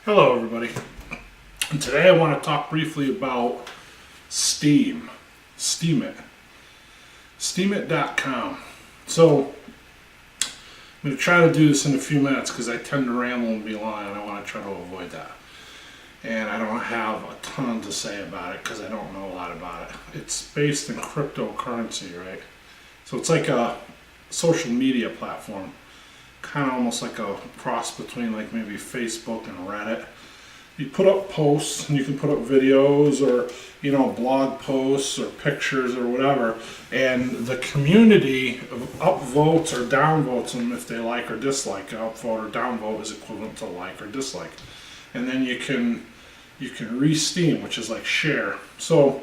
Hello everybody, and today I want to talk briefly about Steemit, Steemit.com. So I'm going to try to do this in a few minutes because I tend to ramble and be long, and I want to try to avoid that. And I don't have a ton to say about it because I don't know a lot about it. It's based in cryptocurrency, right? So it's like a social media platform, kind of almost like a cross between like maybe Facebook and Reddit. You put up posts and you can put up videos or blog posts or pictures or whatever, and the community upvotes or downvotes them if they like or dislike. Upvote or downvote is equivalent to like or dislike, and then you can re-steam, which is like share. So you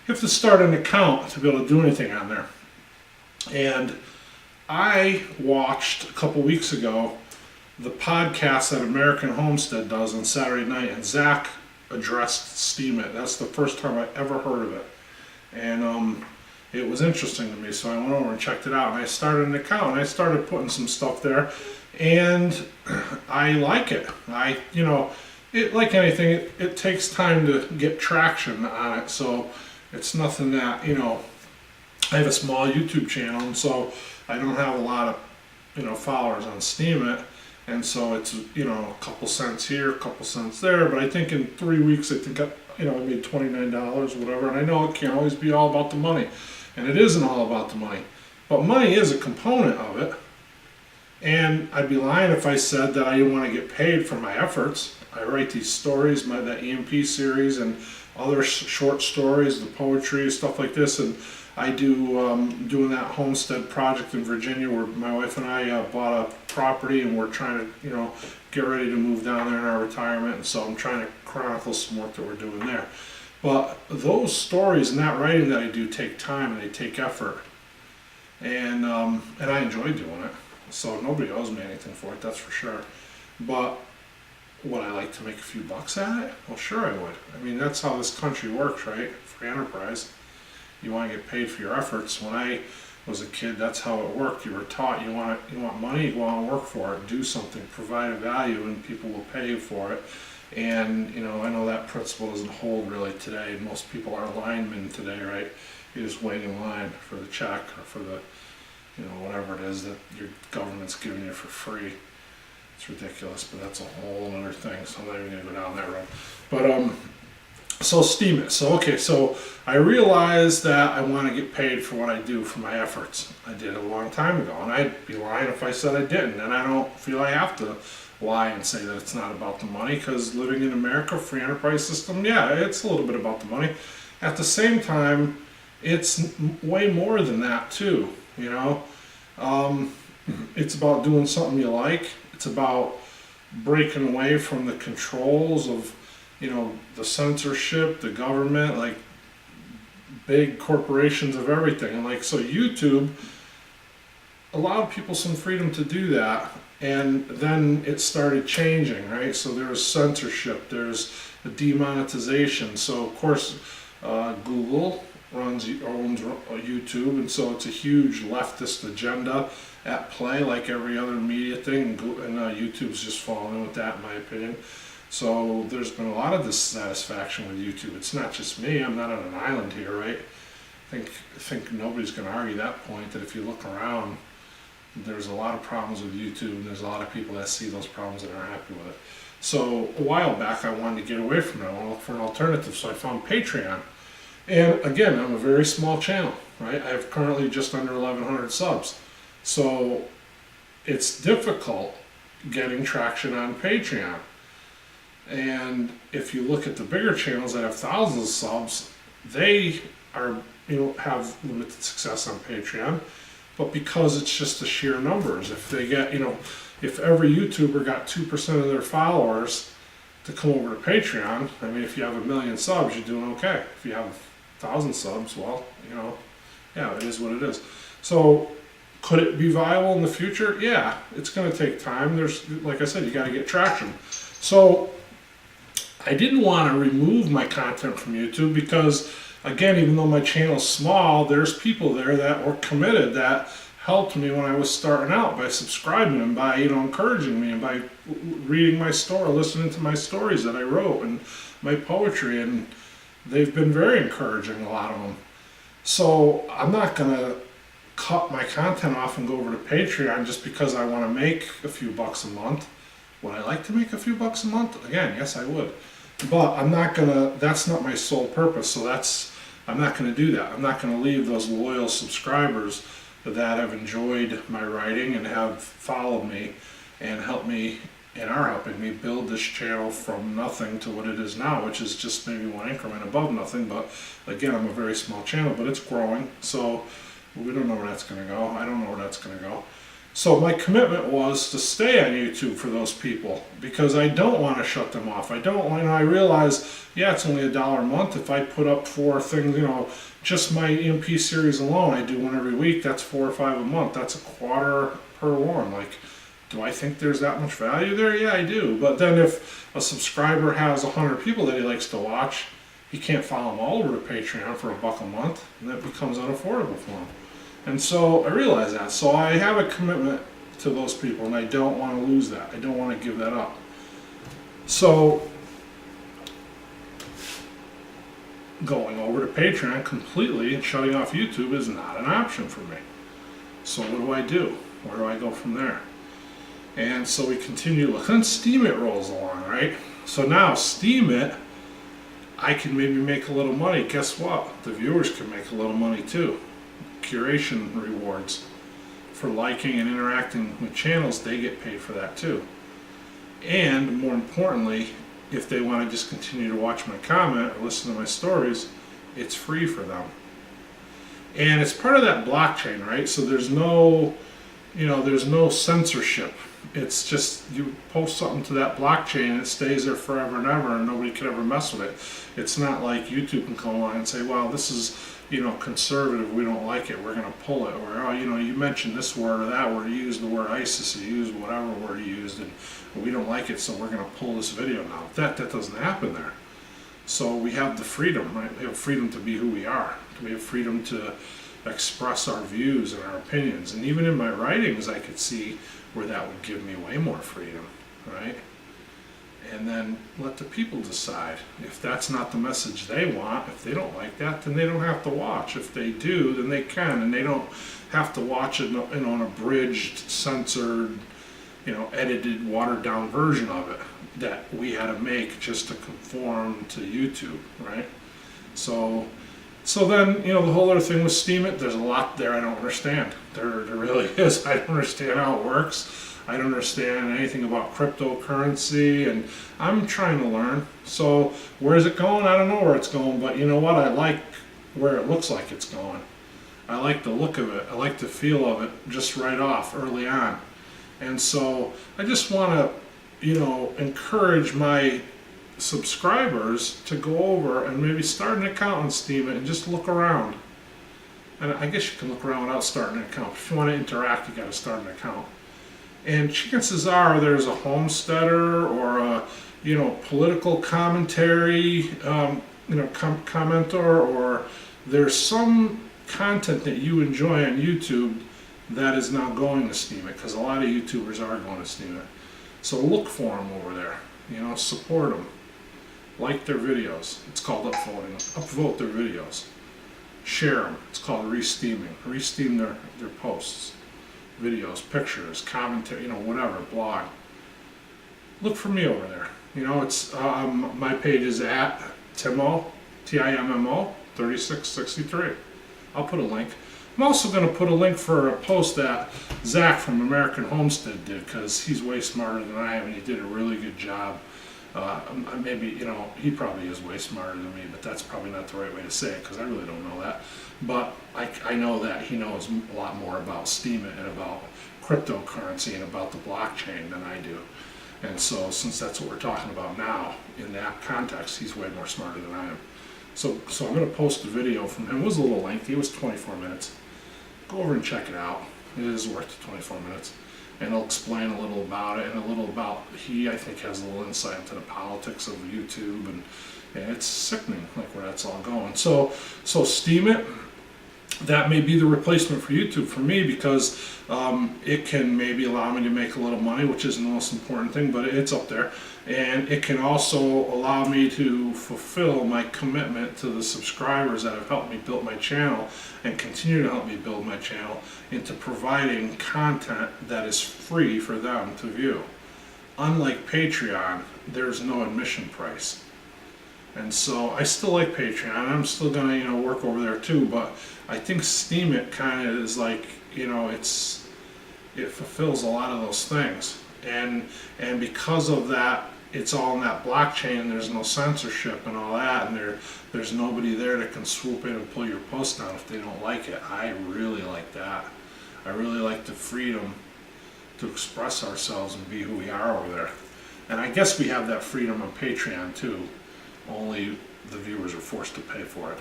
have to start an account to be able to do anything on there. And I watched a couple weeks ago the podcast that American Homestead does on Saturday night, and Zach addressed Steemit. That's the first time I ever heard of it, and it was interesting to me. So I went over and checked it out, and I started an account, and I started putting some stuff there, and I like it. It like anything, it takes time to get traction on it. So it's nothing that I have a small YouTube channel, and so I don't have a lot of followers on Steemit, and so it's a couple cents here, a couple cents there. But I think in 3 weeks, I think I made $29, whatever. And I know it can't always be all about the money, and it isn't all about the money, but money is a component of it. And I'd be lying if I said that I didn't want to get paid for my efforts. I write these stories, that EMP series, and other short stories, the poetry, stuff like this, and I do doing that homestead project in Virginia where my wife and I bought a property, and we're trying to get ready to move down there in our retirement, and so I'm trying to chronicle some work that we're doing there. But those stories and that writing that I do take time, and they take effort, and I enjoy doing it. So nobody owes me anything for it, that's for sure. But would I like to make a few bucks at it? Well, sure I would. I mean, that's how this country works, right? Free enterprise. You want to get paid for your efforts. When I was a kid, that's how it worked. You were taught you want money, you go out and work for it, do something, provide a value, and people will pay you for it. And I know that principle doesn't hold really today. Most people are linemen today, right? You just wait in line for the check or for the whatever it is that your government's giving you for free. It's ridiculous, but that's a whole other thing, so I'm not even going to go down that road. But so Steemit. So I realized that I want to get paid for what I do for my efforts. I did a long time ago, and I'd be lying if I said I didn't, and I don't feel I have to lie and say that it's not about the money, because living in America, free enterprise system, yeah, it's a little bit about the money. At the same time, it's way more than that too, It's about doing something you like. It's about breaking away from the controls of the censorship, the government, like big corporations of everything. And so YouTube allowed people some freedom to do that, and then it started changing, right? So there's censorship, there's the demonetization. So of course Google owns YouTube, and so it's a huge leftist agenda at play, like every other media thing, and YouTube's just falling in with that, in my opinion. So there's been a lot of dissatisfaction with YouTube. It's not just me. I'm not on an island here, right? I think nobody's going to argue that point, that if you look around, there's a lot of problems with YouTube, and there's a lot of people that see those problems and aren't happy with it. So a while back, I wanted to get away from it. I wanted to look for an alternative, so I found Patreon. And again, I'm a very small channel, right? I have currently just under 1,100 subs. So it's difficult getting traction on Patreon. And if you look at the bigger channels that have thousands of subs, they are have limited success on Patreon. But because it's just the sheer numbers, if they get if every YouTuber got 2% of their followers to come over to Patreon, I mean, if you have 1 million subs, you're doing okay. If you have 1,000 subs, well, yeah, it is what it is. So could it be viable in the future? Yeah, it's going to take time. There's, like I said, you got to get traction. So I didn't want to remove my content from YouTube because, again, even though my channel's small, there's people there that were committed, that helped me when I was starting out by subscribing and by, encouraging me and by reading my story, listening to my stories that I wrote and my poetry, and they've been very encouraging, a lot of them. So I'm not gonna cut my content off and go over to Patreon just because I want to make a few bucks a month. Would I like to make a few bucks a month? Again, yes, I would. But I'm not gonna, that's not my sole purpose, so I'm not gonna do that. I'm not gonna leave those loyal subscribers that have enjoyed my writing and have followed me and helped me and are helping me build this channel from nothing to what it is now, which is just maybe one increment above nothing. But again, I'm a very small channel, but it's growing, so we don't know where that's gonna go. I don't know where that's gonna go. So my commitment was to stay on YouTube for those people, because I don't want to shut them off. I don't want, I realize, yeah, it's only $1 a month. If I put up 4 things, just my EMP series alone, I do one every week, that's 4 or 5 a month. That's a quarter per one. Like, do I think there's that much value there? Yeah, I do. But then if a subscriber has 100 people that he likes to watch, he can't follow them all over to Patreon for $1 a month, and that becomes unaffordable for him. And so I realize that. So I have a commitment to those people, and I don't want to lose that. I don't want to give that up. So going over to Patreon completely and shutting off YouTube is not an option for me. So what do I do? Where do I go from there? And so we continue looking. And Steemit rolls along, right? So now Steemit, I can maybe make a little money. Guess what? The viewers can make a little money too. Curation rewards for liking and interacting with channels, they get paid for that too. And more importantly, if they want to just continue to watch my comment or listen to my stories, it's free for them. And it's part of that blockchain, right? So there's no, there's no censorship. It's just you post something to that blockchain and it stays there forever and ever, and nobody can ever mess with it. It's not like YouTube can come along and say, well, this is conservative, we don't like it, we're going to pull it. Or, oh, you mentioned this word or that word, you used the word ISIS, you used whatever word you used, and we don't like it, so we're going to pull this video now. That doesn't happen there. So we have the freedom, right? We have freedom to be who we are. We have freedom to express our views and our opinions. And even in my writings, I could see where that would give me way more freedom, right? And then let the people decide. If that's not the message they want, if they don't like that, then they don't have to watch. If they do, then they can, and they don't have to watch it in an abridged, censored, edited, watered down version of it that we had to make just to conform to YouTube, right? So then, the whole other thing with Steemit, there's a lot there I don't understand. There really is. I don't understand how it works. I don't understand anything about cryptocurrency, and I'm trying to learn. So where is it going? I don't know where it's going, but you know what? I like where it looks like it's going. I like the look of it. I like the feel of it just right off, early on. And so I just want to, encourage my subscribers to go over and maybe start an account on Steemit and just look around. And I guess you can look around without starting an account. If you want to interact, you got to start an account. And chances are there's a homesteader or a, political commentary, commenter, or there's some content that you enjoy on YouTube that is now going to Steemit, because a lot of YouTubers are going to Steemit. So look for them over there, support them, like their videos. It's called upvoting. Upvote their videos. Share them. It's called re-steaming. Re-steam their posts, videos, pictures, commentary, whatever, blog. Look for me over there. It's my page is at Timmo, Timmo 3663. I'll put a link. I'm also going to put a link for a post that Zach from American Homestead did, because he's way smarter than I am, and he did a really good job. Maybe, he probably is way smarter than me, but that's probably not the right way to say it, because I really don't know that. But I know that he knows a lot more about Steemit and about cryptocurrency and about the blockchain than I do. And so, since that's what we're talking about now, in that context, he's way more smarter than I am. So I'm going to post a video from him. It was a little lengthy. It was 24 minutes. Go over and check it out. It is worth the 24 minutes. And I'll explain a little about it, and a little about, I think, has a little insight into the politics of YouTube, and it's sickening, like, where that's all going. So Steemit, that may be the replacement for YouTube for me, because it can maybe allow me to make a little money, which isn't the most important thing, but it's up there. And it can also allow me to fulfill my commitment to the subscribers that have helped me build my channel and continue to help me build my channel into providing content that is free for them to view. Unlike Patreon, there's no admission price. And so I still like Patreon. I'm still gonna, work over there too, but I think Steemit kind of is like, it fulfills a lot of those things. And because of that, it's all in that blockchain. There's no censorship and all that, and there's nobody there that can swoop in and pull your post down if they don't like it. I really like that. I really like the freedom to express ourselves and be who we are over there. And I guess we have that freedom on Patreon too. Only the viewers are forced to pay for it.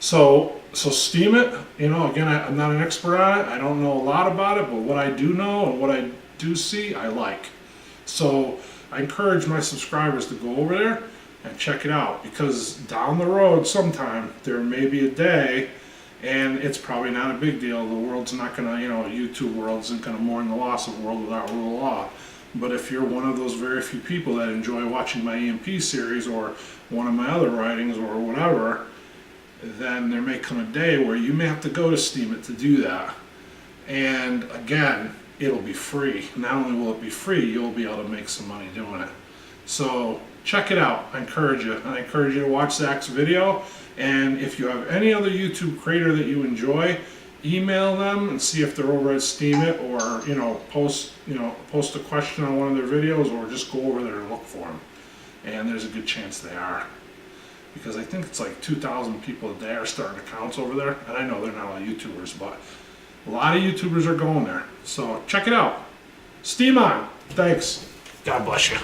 So Steemit, again, I'm not an expert on it. I don't know a lot about it, but what I do know and what I do see, I like. So I encourage my subscribers to go over there and check it out, because down the road sometime there may be a day, and it's probably not a big deal. The world's not gonna, YouTube world isn't gonna mourn the loss of World Without Rule of Law. But if you're one of those very few people that enjoy watching my EMP series or one of my other writings or whatever, then there may come a day where you may have to go to Steemit to do that. And again, it'll be free. Not only will it be free, you'll be able to make some money doing it. So check it out. I encourage you. I encourage you to watch Zach's video. And if you have any other YouTube creator that you enjoy, email them and see if they're over at Steemit, or post a question on one of their videos, or just go over there and look for them. And there's a good chance they are, because I think it's like 2,000 people a day are starting accounts over there. And I know they're not all YouTubers, but a lot of YouTubers are going there. So check it out. Steam on. Thanks. God bless you.